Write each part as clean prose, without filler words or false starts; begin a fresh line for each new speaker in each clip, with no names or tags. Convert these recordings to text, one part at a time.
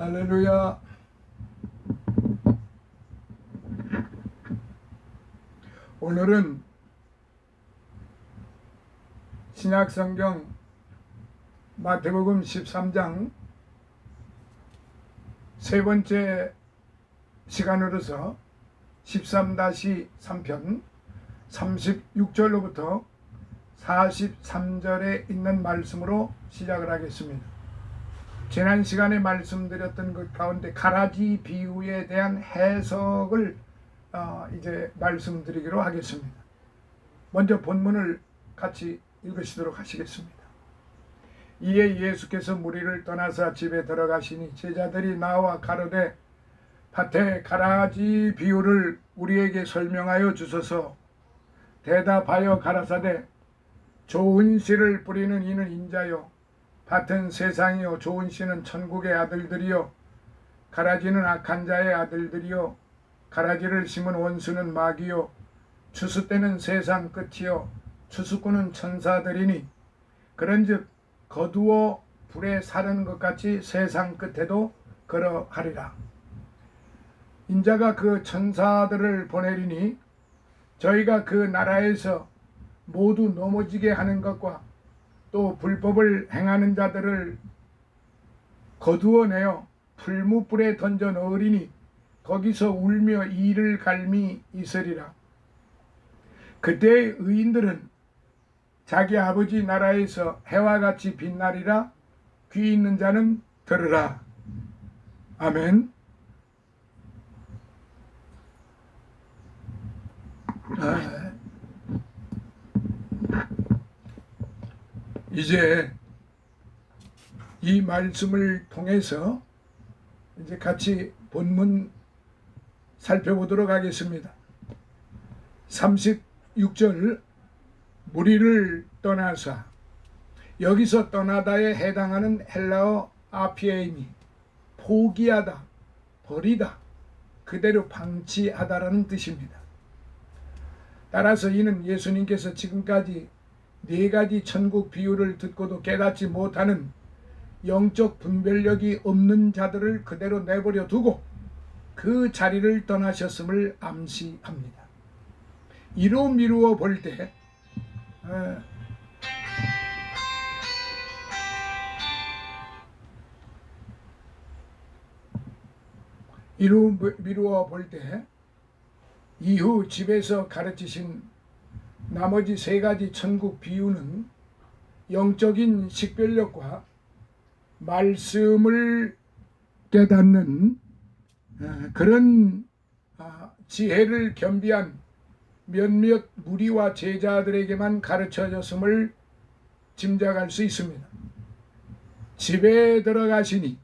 할렐루야. 오늘은 신약성경 마태복음 13장 세 번째 시간으로서 13-3편 36절로부터 43절에 있는 말씀으로 시작을 하겠습니다. 지난 시간에 말씀드렸던 것 가운데 가라지 비유에 대한 해석을 이제 말씀드리기로 하겠습니다. 먼저 본문을 같이 읽으시도록 하시겠습니다. 이에 예수께서 무리를 떠나사 집에 들어가시니 제자들이 나와 가로되 밭에 가라지 비유를 우리에게 설명하여 주소서. 대답하여 가라사대 좋은 씨를 뿌리는 이는 인자요 밭은 세상이요 좋은 씨는 천국의 아들들이요 가라지는 악한 자의 아들들이요 가라지를 심은 원수는 마귀요 추수 때는 세상 끝이요 추수꾼은 천사들이니 그런즉 거두어 불에 사르는 것 같이 세상 끝에도 그러하리라. 인자가 그 천사들을 보내리니 저희가 그 나라에서 모두 넘어지게 하는 것과 또 불법을 행하는 자들을 거두어내어 풀무불에 던져 넣으리니 거기서 울며 이를 갈미 있으리라. 그때의 의인들은 자기 아버지 나라에서 해와 같이 빛나리라. 귀 있는 자는 들으라. 아멘. 이제 이 말씀을 통해서 이제 같이 본문 살펴보도록 하겠습니다. 36절 무리를 떠나사, 여기서 떠나다에 해당하는 헬라어 아피에이미, 포기하다, 버리다, 그대로 방치하다라는 뜻입니다. 따라서 이는 예수님께서 지금까지 네 가지 천국 비유를 듣고도 깨닫지 못하는 영적 분별력이 없는 자들을 그대로 내버려 두고 그 자리를 떠나셨음을 암시합니다. 이로 미루어 볼 때 이후 집에서 가르치신 나머지 세 가지 천국 비유는 영적인 식별력과 말씀을 깨닫는 그런 지혜를 겸비한 몇몇 무리와 제자들에게만 가르쳐졌음을 짐작할 수 있습니다. 집에 들어가시니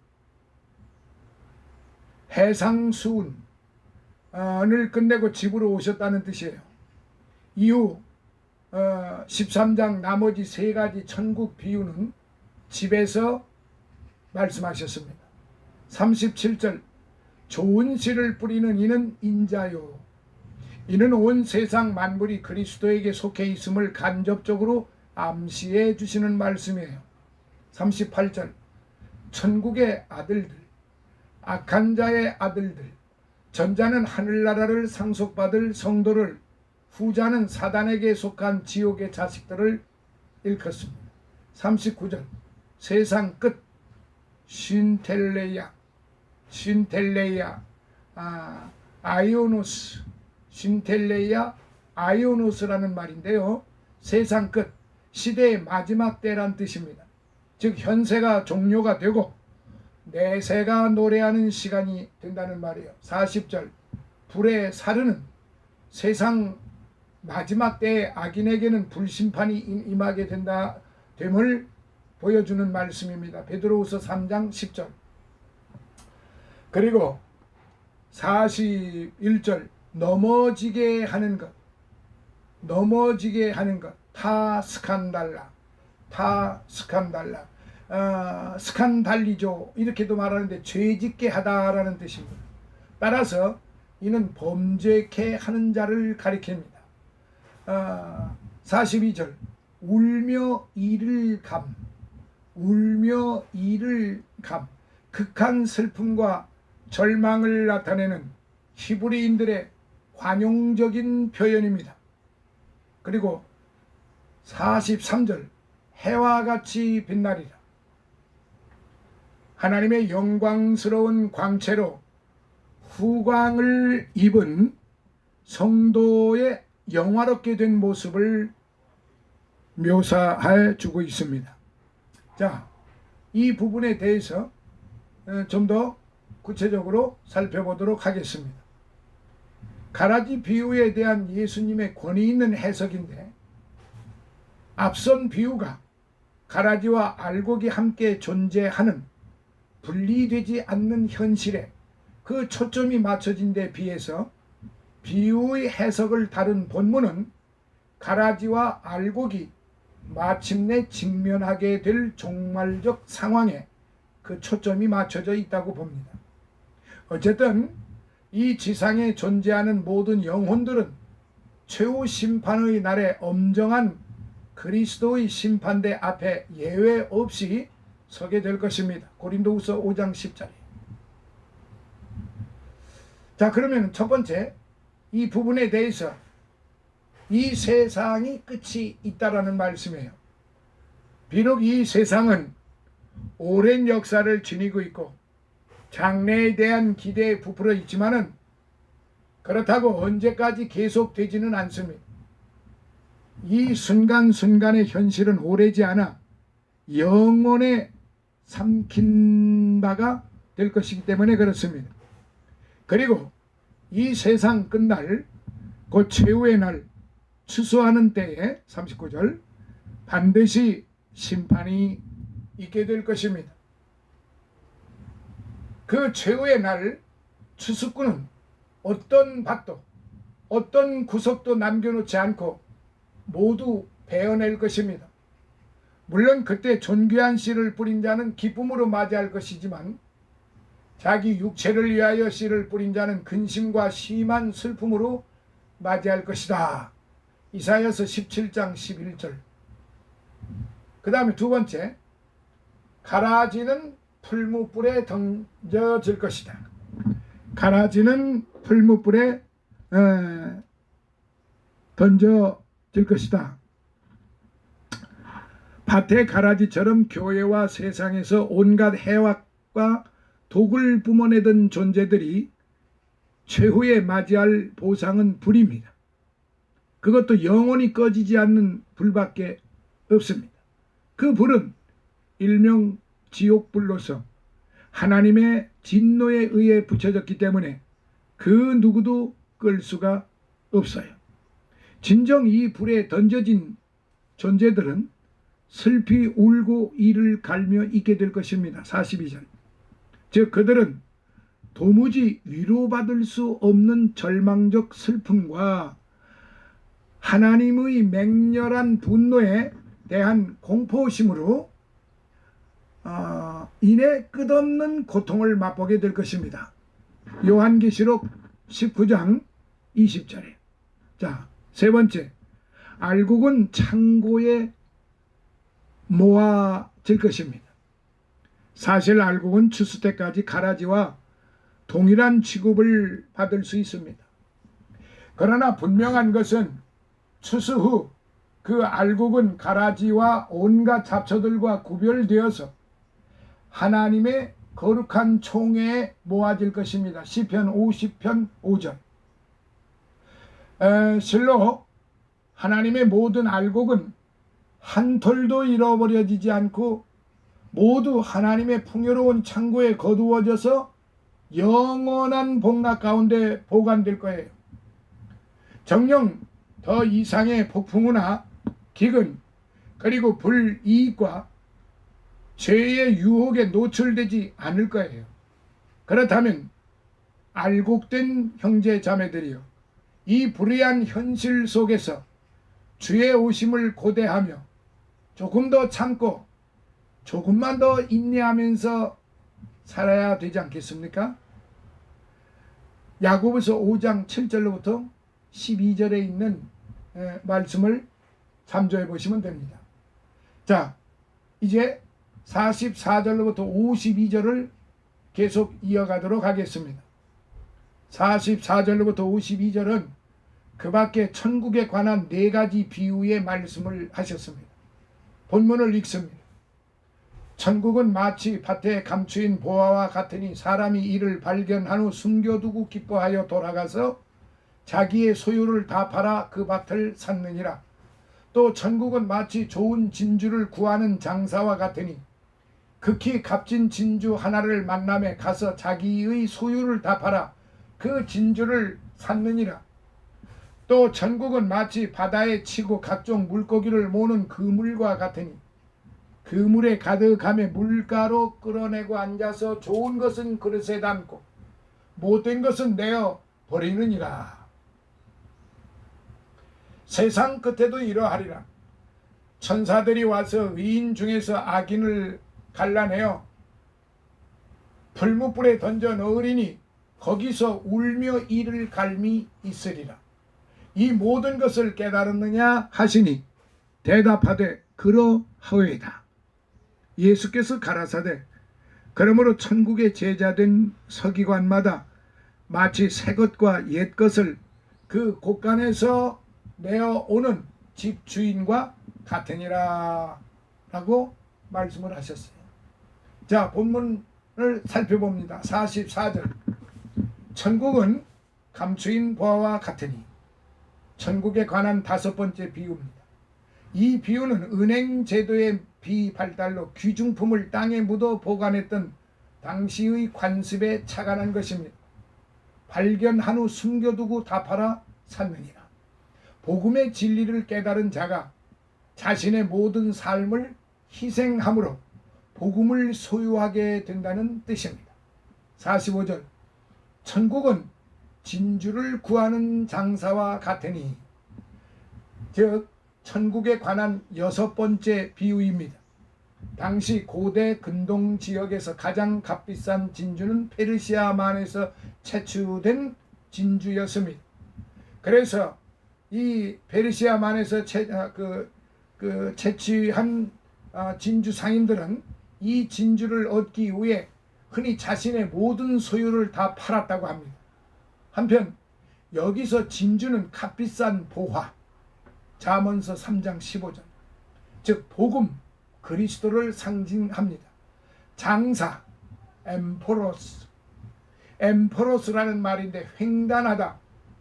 해상수운을 끝내고 집으로 오셨다는 뜻이에요. 이후 13장 나머지 세 가지 천국 비유는 집에서 말씀하셨습니다. 37절 좋은 씨를 뿌리는 이는 인자요 이는 온 세상 만물이 그리스도에게 속해 있음을 간접적으로 암시해 주시는 말씀이에요. 38절 천국의 아들들, 악한 자의 아들들, 전자는 하늘나라를 상속받을 성도를, 후자는 사단에게 속한 지옥의 자식들을 일컫습니다. 39절 세상 끝 신텔레야 아이오노스, 신텔레야 아이오노스라는 말인데요, 세상 끝 시대의 마지막 때란 뜻입니다. 즉 현세가 종료가 되고 내세가 노래하는 시간이 된다는 말이에요. 40절 불에 사르는 세상 마지막 때에 악인에게는 불심판이 임하게 됨을 보여주는 말씀입니다. 베드로후서 3장 10절. 그리고 41절 넘어지게 하는 것 타 스칸달라 스칸달리죠 이렇게도 말하는데 죄짓게 하다라는 뜻입니다. 따라서 이는 범죄케 하는 자를 가리킵니다. 42절 울며 이를 감 극한 슬픔과 절망을 나타내는 히브리인들의 관용적인 표현입니다. 그리고 43절 해와 같이 빛나리라. 하나님의 영광스러운 광채로 후광을 입은 성도의 영화롭게 된 모습을 묘사해 주고 있습니다. 자, 이 부분에 대해서 좀 더 구체적으로 살펴보도록 하겠습니다. 가라지 비유에 대한 예수님의 권위 있는 해석인데, 앞선 비유가 가라지와 알곡이 함께 존재하는 분리되지 않는 현실에 그 초점이 맞춰진 데 비해서 비유의 해석을 다룬 본문은 가라지와 알곡이 마침내 직면하게 될 종말적 상황에 그 초점이 맞춰져 있다고 봅니다. 어쨌든 이 지상에 존재하는 모든 영혼들은 최후 심판의 날에 엄정한 그리스도의 심판대 앞에 예외 없이 서게 될 것입니다. 고린도후서 5장 10절에. 자, 그러면 첫 번째 이 부분에 대해서 이 세상이 끝이 있다라는 말씀이에요. 비록 이 세상은 오랜 역사를 지니고 있고 장래에 대한 기대에 부풀어 있지만은 그렇다고 언제까지 계속되지는 않습니다. 이 순간순간의 현실은 오래지 않아 영원에 삼킨 바가 될 것이기 때문에 그렇습니다. 그리고 이 세상 끝날 곧 최후의 날 추수하는 때에 39절 반드시 심판이 있게 될 것입니다. 그 최후의 날 추수꾼은 어떤 밭도 어떤 구석도 남겨놓지 않고 모두 베어낼 것입니다. 물론 그때 존귀한 씨를 뿌린 자는 기쁨으로 맞이할 것이지만 자기 육체를 위하여 씨를 뿌린 자는 근심과 심한 슬픔으로 맞이할 것이다. 이사야서 17장 11절. 그 다음에 두 번째, 가라지는 풀무불에 던져질 것이다. 가라지는 풀무불에 던져질 것이다. 밭의 가라지처럼 교회와 세상에서 온갖 해악과 독을 뿜어내던 존재들이 최후에 맞이할 보상은 불입니다. 그것도 영원히 꺼지지 않는 불밖에 없습니다. 그 불은 일명 지옥불로서 하나님의 진노에 의해 붙여졌기 때문에 그 누구도 끌 수가 없어요. 진정 이 불에 던져진 존재들은 슬피 울고 이를 갈며 있게 될 것입니다. 42절. 즉 그들은 도무지 위로받을 수 없는 절망적 슬픔과 하나님의 맹렬한 분노에 대한 공포심으로 인해 끝없는 고통을 맛보게 될 것입니다. 요한계시록 19장 20절에. 자, 세 번째, 알곡은 창고에 모아질 것입니다. 사실 알곡은 추수 때까지 가라지와 동일한 취급을 받을 수 있습니다. 그러나 분명한 것은 추수 후 그 알곡은 가라지와 온갖 잡초들과 구별되어서 하나님의 거룩한 총회에 모아질 것입니다. 시편 50편 5절. 실로 하나님의 모든 알곡은 한 톨도 잃어버려지지 않고 모두 하나님의 풍요로운 창고에 거두어져서 영원한 복락 가운데 보관될 거예요. 정녕 더 이상의 폭풍우나 기근 그리고 불이익과 죄의 유혹에 노출되지 않을 거예요. 그렇다면 알곡된 형제 자매들이여, 이 불의한 현실 속에서 주의 오심을 고대하며 조금 더 참고 조금만 더 인내하면서 살아야 되지 않겠습니까? 야고보서 5장 7절로부터 12절에 있는 말씀을 참조해 보시면 됩니다. 자, 이제 44절로부터 52절을 계속 이어가도록 하겠습니다. 44절로부터 52절은 그 밖에 천국에 관한 4가지 비유의 말씀을 하셨습니다. 본문을 읽습니다. 천국은 마치 밭에 감추인 보화와 같으니 사람이 이를 발견한 후 숨겨두고 기뻐하여 돌아가서 자기의 소유를 다 팔아 그 밭을 샀느니라. 또 천국은 마치 좋은 진주를 구하는 장사와 같으니 극히 값진 진주 하나를 만남에 가서 자기의 소유를 다 팔아 그 진주를 샀느니라. 또 천국은 마치 바다에 치고 각종 물고기를 모는 그물과 같으니 그물에 가득함에 물가로 끌어내고 앉아서 좋은 것은 그릇에 담고 못된 것은 내어 버리느니라. 세상 끝에도 이러하리라. 천사들이 와서 의인 중에서 악인을 갈라내어 풀무불에 던져 넣으리니 거기서 울며 이를 갈미 있으리라. 이 모든 것을 깨달았느냐 하시니 대답하되 그러하오이다. 예수께서 가라사대 그러므로 천국의 제자된 서기관마다 마치 새 것과 옛 것을 그 곳간에서 내어오는 집주인과 같으니라 라고 말씀을 하셨어요. 자, 본문을 살펴봅니다. 44절. 천국은 감추인 보화와 같으니 천국에 관한 5번째 비유입니다. 이 비유는 은행 제도의 비발달로 귀중품을 땅에 묻어 보관했던 당시의 관습에 착안한 것입니다. 발견한 후 숨겨두고 다 팔아 샀느니라. 복음의 진리를 깨달은 자가 자신의 모든 삶을 희생함으로 복음을 소유하게 된다는 뜻입니다. 45절. 천국은 진주를 구하는 장사와 같으니, 즉 천국에 관한 6번째 비유입니다. 당시 고대 근동 지역에서 가장 값비싼 진주는 페르시아만에서 채취된 진주였습니다. 그래서 이 페르시아만에서 채취한 진주 상인들은 이 진주를 얻기 위해 흔히 자신의 모든 소유를 다 팔았다고 합니다. 한편 여기서 진주는 값비싼 보화, 잠언서 3장 15절, 즉 복음, 그리스도를 상징합니다. 장사, 엠포로스라는 말인데 횡단하다,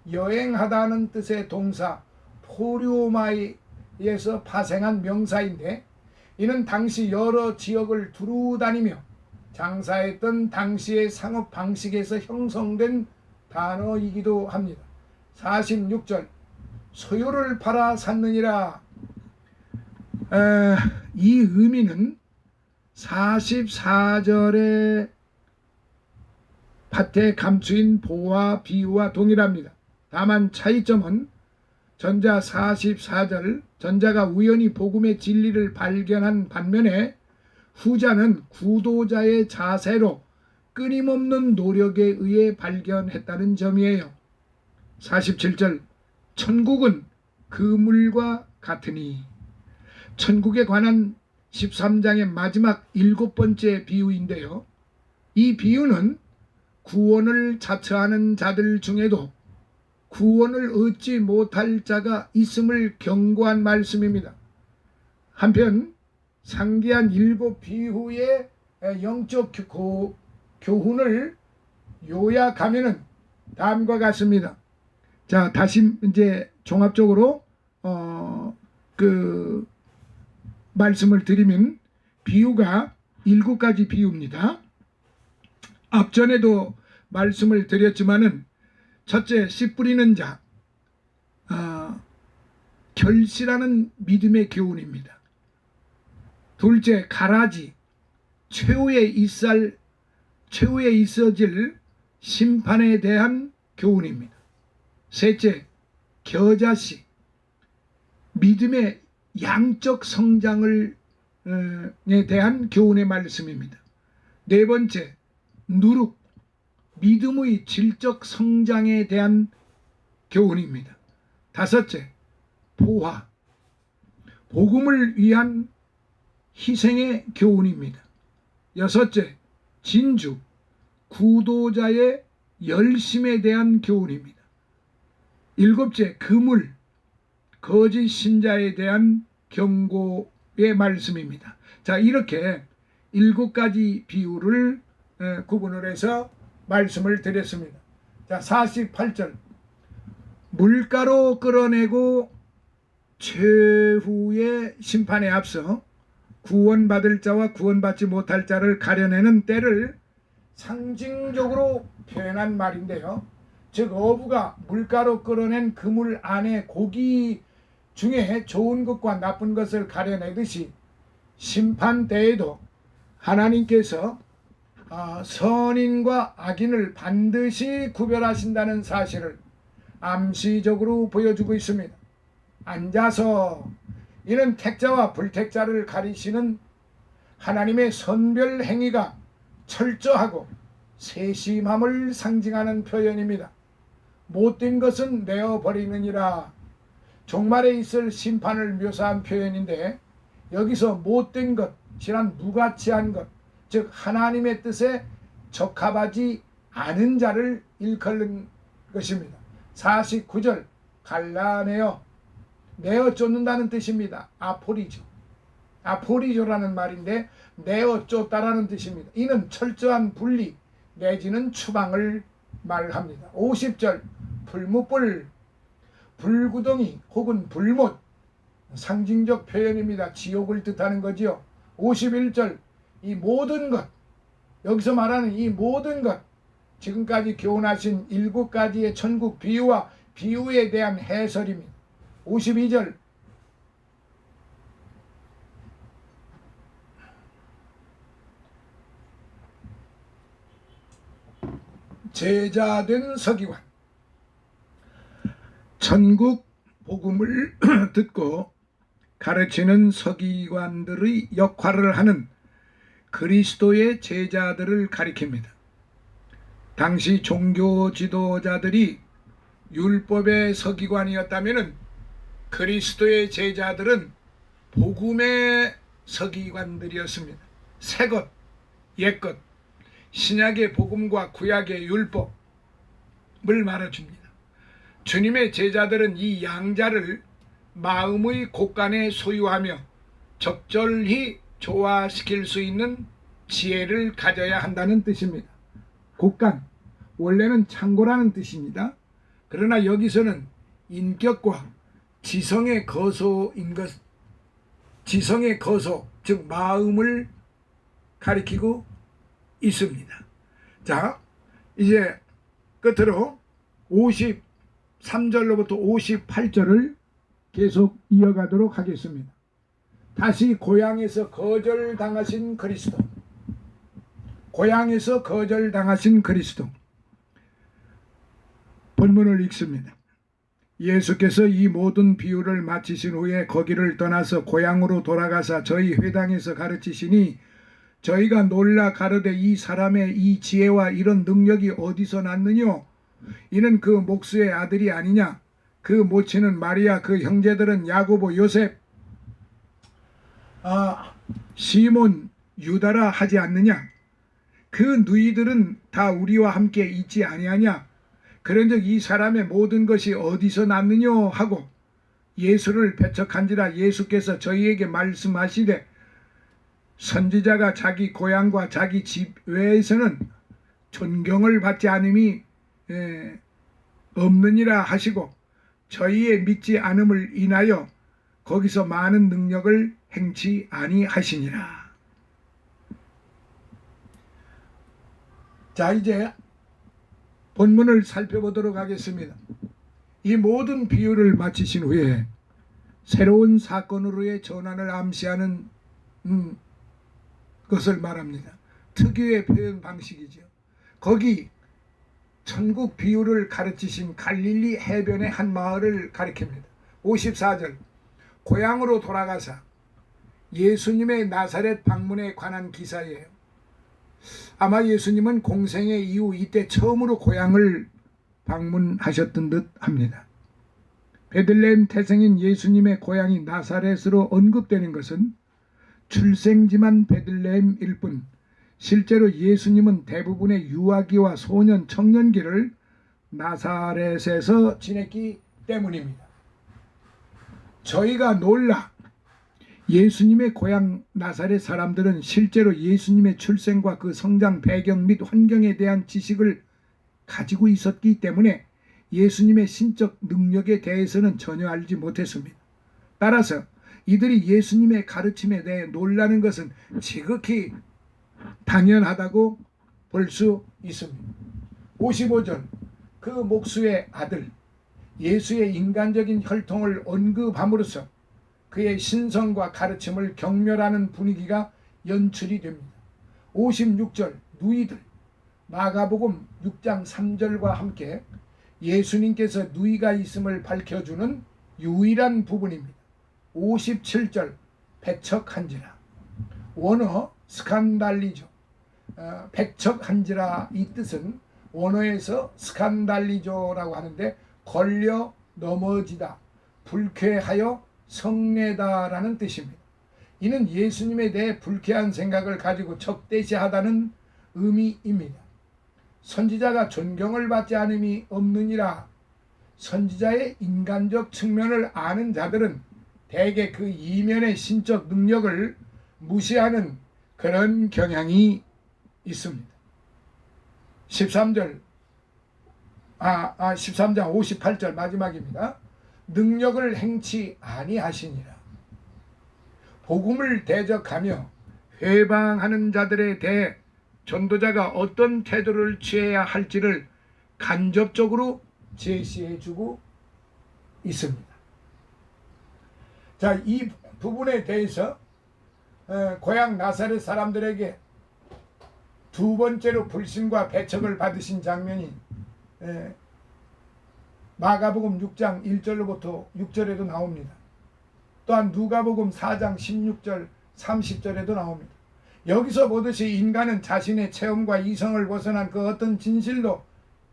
여행하다는 뜻의 동사 포리오마이에서 파생한 명사인데, 이는 당시 여러 지역을 두루 다니며 장사했던 당시의 상업 방식에서 형성된 단어이기도 합니다. 46절. 소유를 팔아 샀느니라. 이 의미는 44절의 밭에 감추인 보화 비유와 동일합니다. 다만 차이점은 전자 44절, 전자가 우연히 복음의 진리를 발견한 반면에 후자는 구도자의 자세로 끊임없는 노력에 의해 발견했다는 점이에요. 47절. 천국은 그물과 같으니, 천국에 관한 13장의 마지막 7번째 비유인데요. 이 비유는 구원을 자처하는 자들 중에도 구원을 얻지 못할 자가 있음을 경고한 말씀입니다. 한편 상기한 7 비유의 영적 교훈을 요약하면은 다음과 같습니다. 자, 다시 이제 종합적으로 말씀을 드리면, 비유가 7가지 비유입니다. 앞전에도 말씀을 드렸지만은, 첫째, 씨 뿌리는 자, 결실하는 믿음의 교훈입니다. 둘째, 가라지, 최후에 있어질 심판에 대한 교훈입니다. 셋째, 겨자씨, 믿음의 양적 성장에 대한 교훈의 말씀입니다. 네 번째, 누룩, 믿음의 질적 성장에 대한 교훈입니다. 다섯째, 보화, 복음을 위한 희생의 교훈입니다. 여섯째, 진주, 구도자의 열심에 대한 교훈입니다. 일곱째, 그물, 거짓 신자에 대한 경고의 말씀입니다. 자, 이렇게 7가지 비유를 구분을 해서 말씀을 드렸습니다. 자, 48절. 물가로 끌어내고 최후의 심판에 앞서 구원받을 자와 구원받지 못할 자를 가려내는 때를 상징적으로 표현한 말인데요. 즉, 어부가 물가로 끌어낸 그물 안에 고기 중에 좋은 것과 나쁜 것을 가려내듯이 심판 때에도 하나님께서 선인과 악인을 반드시 구별하신다는 사실을 암시적으로 보여주고 있습니다. 앉아서, 이는 택자와 불택자를 가리시는 하나님의 선별 행위가 철저하고 세심함을 상징하는 표현입니다. 못된 것은 내어버리느니라, 종말에 있을 심판을 묘사한 표현인데, 여기서 못된 것이란 무가치한 것, 즉 하나님의 뜻에 적합하지 않은 자를 일컬는 것입니다. 49절. 갈라내어, 내어 쫓는다는 뜻입니다. 아포리조라는 말인데 내어 쫓다라는 뜻입니다. 이는 철저한 분리 내지는 추방을 말합니다. 50절. 불무불, 불구덩이 혹은 불못, 상징적 표현입니다. 지옥을 뜻하는 거지요. 51절. 이 모든 것, 여기서 말하는 이 모든 것, 지금까지 교훈하신 7가지의 천국 비유와 비유에 대한 해설입니다. 52절. 제자된 서기관. 천국 복음을 듣고 가르치는 서기관들의 역할을 하는 그리스도의 제자들을 가리킵니다. 당시 종교 지도자들이 율법의 서기관이었다면 그리스도의 제자들은 복음의 서기관들이었습니다. 새것, 옛것, 신약의 복음과 구약의 율법을 말해줍니다. 주님의 제자들은 이 양자를 마음의 곳간에 소유하며 적절히 조화시킬 수 있는 지혜를 가져야 한다는 뜻입니다. 곳간, 원래는 창고라는 뜻입니다. 그러나 여기서는 인격과 지성의 거소인 것, 지성의 거소, 즉 마음을 가리키고 있습니다. 자, 이제 끝으로 53절로부터 58절을 계속 이어가도록 하겠습니다. 다시 고향에서 거절당하신 그리스도. 고향에서 거절당하신 그리스도. 본문을 읽습니다. 예수께서 이 모든 비유를 마치신 후에 거기를 떠나서 고향으로 돌아가사 저희 회당에서 가르치시니 저희가 놀라 가로되 이 사람의 이 지혜와 이런 능력이 어디서 났느뇨? 이는 그 목수의 아들이 아니냐? 그 모친은 마리아, 그 형제들은 야고보, 요셉, 시몬, 유다라 하지 않느냐? 그 누이들은 다 우리와 함께 있지 아니하냐? 그런즉 이 사람의 모든 것이 어디서 났느뇨? 하고 예수를 배척한지라. 예수께서 저희에게 말씀하시되 선지자가 자기 고향과 자기 집 외에서는 존경을 받지 않음이 없느니라 하시고 저희의 믿지 않음을 인하여 거기서 많은 능력을 행치 아니하시니라. 자, 이제 본문을 살펴보도록 하겠습니다. 이 모든 비유를 마치신 후에 새로운 사건으로의 전환을 암시하는 것을 말합니다. 특유의 표현 방식이죠. 거기 천국 비유를 가르치신 갈릴리 해변의 한 마을을 가리킵니다. 54절. 고향으로 돌아가사 예수님의 나사렛 방문에 관한 기사예요. 아마 예수님은 공생의 이후 이때 처음으로 고향을 방문하셨던 듯 합니다. 베들레헴 태생인 예수님의 고향이 나사렛으로 언급되는 것은 출생지만 베들레헴일 뿐 실제로 예수님은 대부분의 유아기와 소년 청년기를 나사렛에서 지냈기 때문입니다. 저희가 놀라 예수님의 고향 나사렛 사람들은 실제로 예수님의 출생과 그 성장 배경 및 환경에 대한 지식을 가지고 있었기 때문에 예수님의 신적 능력에 대해서는 전혀 알지 못했습니다. 따라서 이들이 예수님의 가르침에 대해 놀라는 것은 지극히 당연하다고 볼 수 있습니다. 55절 그 목수의 아들 예수의 인간적인 혈통을 언급함으로써 그의 신성과 가르침을 경멸하는 분위기가 연출이 됩니다. 56절 누이들 마가복음 6장 3절과 함께 예수님께서 누이가 있음을 밝혀주는 유일한 부분입니다. 57절 배척한지라 원어 스칸달리죠. 배척한지라 이 뜻은 원어에서 스칸달리조라고 하는데 걸려 넘어지다, 불쾌하여 성내다라는 뜻입니다. 이는 예수님에 대해 불쾌한 생각을 가지고 적대시하다는 의미입니다. 선지자가 존경을 받지 않음이 없느니라. 선지자의 인간적 측면을 아는 자들은 대개 그 이면의 신적 능력을 무시하는 그런 경향이 있습니다. 13장 58절 마지막입니다. 능력을 행치 아니하시니라. 복음을 대적하며 회방하는 자들에 대해 전도자가 어떤 태도를 취해야 할지를 간접적으로 제시해주고 있습니다. 자, 이 부분에 대해서 고향 나사렛 사람들에게 두 번째로 불신과 배척을 받으신 장면이 마가복음 6장 1절로부터 6절에도 나옵니다. 또한 누가복음 4장 16절 30절에도 나옵니다. 여기서 보듯이 인간은 자신의 체험과 이성을 벗어난 그 어떤 진실도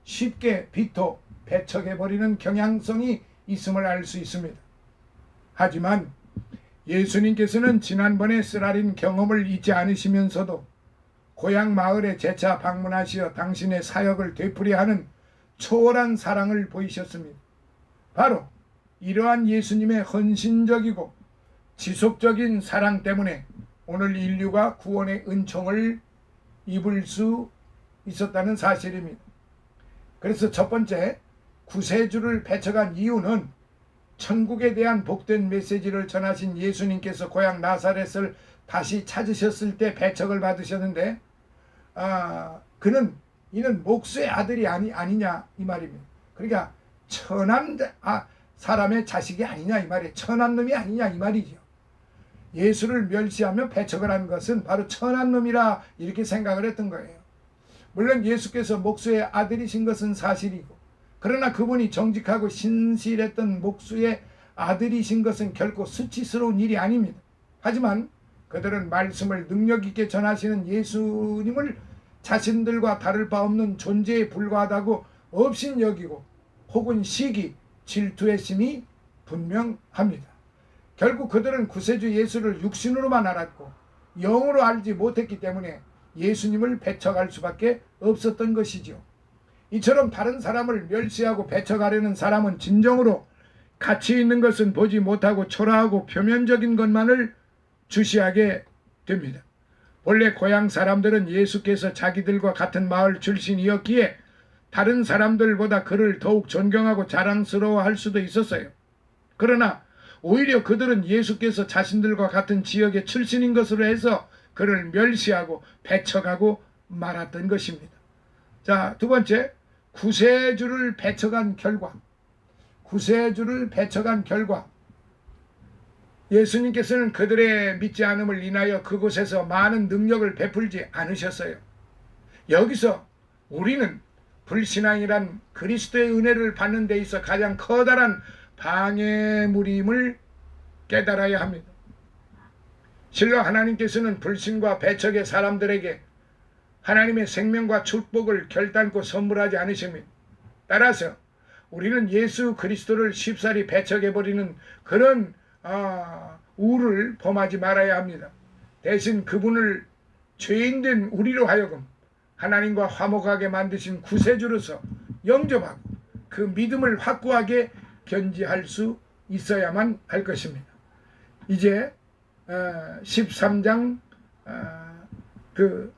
쉽게 비토 배척해버리는 경향성이 있음을 알 수 있습니다. 하지만 예수님께서는 지난번에 쓰라린 경험을 잊지 않으시면서도 고향 마을에 재차 방문하시어 당신의 사역을 되풀이하는 초월한 사랑을 보이셨습니다. 바로 이러한 예수님의 헌신적이고 지속적인 사랑 때문에 오늘 인류가 구원의 은총을 입을 수 있었다는 사실입니다. 그래서 첫 번째, 구세주를 배척한 이유는 천국에 대한 복된 메시지를 전하신 예수님께서 고향 나사렛을 다시 찾으셨을 때 배척을 받으셨는데 이는 목수의 아들이 아니냐 이 말입니다. 그러니까 천한 사람의 자식이 아니냐 이 말이에요. 천한 놈이 아니냐 이 말이죠. 예수를 멸시하며 배척을 한 것은 바로 천한 놈이라 이렇게 생각을 했던 거예요. 물론 예수께서 목수의 아들이신 것은 사실이고, 그러나 그분이 정직하고 신실했던 목수의 아들이신 것은 결코 수치스러운 일이 아닙니다. 하지만 그들은 말씀을 능력 있게 전하시는 예수님을 자신들과 다를 바 없는 존재에 불과하다고 업신여기고 혹은 시기, 질투했음이 분명합니다. 결국 그들은 구세주 예수를 육신으로만 알았고 영으로 알지 못했기 때문에 예수님을 배척할 수밖에 없었던 것이죠. 이처럼 다른 사람을 멸시하고 배척하려는 사람은 진정으로 가치 있는 것은 보지 못하고 초라하고 표면적인 것만을 주시하게 됩니다. 본래 고향 사람들은 예수께서 자기들과 같은 마을 출신이었기에 다른 사람들보다 그를 더욱 존경하고 자랑스러워할 수도 있었어요. 그러나 오히려 그들은 예수께서 자신들과 같은 지역의 출신인 것으로 해서 그를 멸시하고 배척하고 말았던 것입니다. 자, 두 번째, 구세주를 배척한 결과. 구세주를 배척한 결과. 예수님께서는 그들의 믿지 않음을 인하여 그곳에서 많은 능력을 베풀지 않으셨어요. 여기서 우리는 불신앙이란 그리스도의 은혜를 받는 데 있어 가장 커다란 방해물임을 깨달아야 합니다. 실로 하나님께서는 불신과 배척의 사람들에게 하나님의 생명과 축복을 결단코 선물하지 않으십니다. 따라서 우리는 예수 그리스도를 쉽사리 배척해버리는 그런 우를 범하지 말아야 합니다. 대신 그분을 죄인된 우리로 하여금 하나님과 화목하게 만드신 구세주로서 영접하고 그 믿음을 확고하게 견지할 수 있어야만 할 것입니다. 이제 13장 그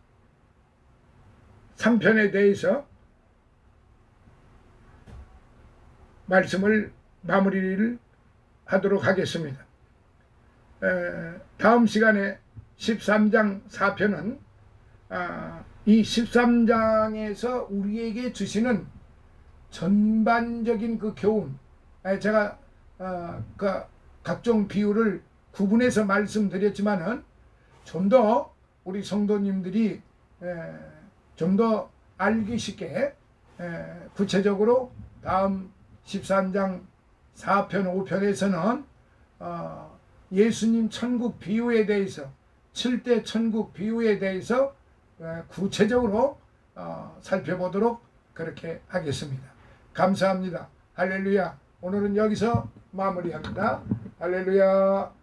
3편에 대해서 말씀을 마무리를 하도록 하겠습니다. 다음 시간에 13장 4편은 이 13장에서 우리에게 주시는 전반적인 그 교훈, 제가 그 각종 비유를 구분해서 말씀드렸지만은 좀 더 우리 성도님들이 좀 더 알기 쉽게 구체적으로 다음 13장 4편 5편에서는 예수님 천국 비유에 대해서 7대 천국 비유에 대해서 구체적으로 살펴보도록 그렇게 하겠습니다. 감사합니다. 할렐루야. 오늘은 여기서 마무리합니다. 할렐루야.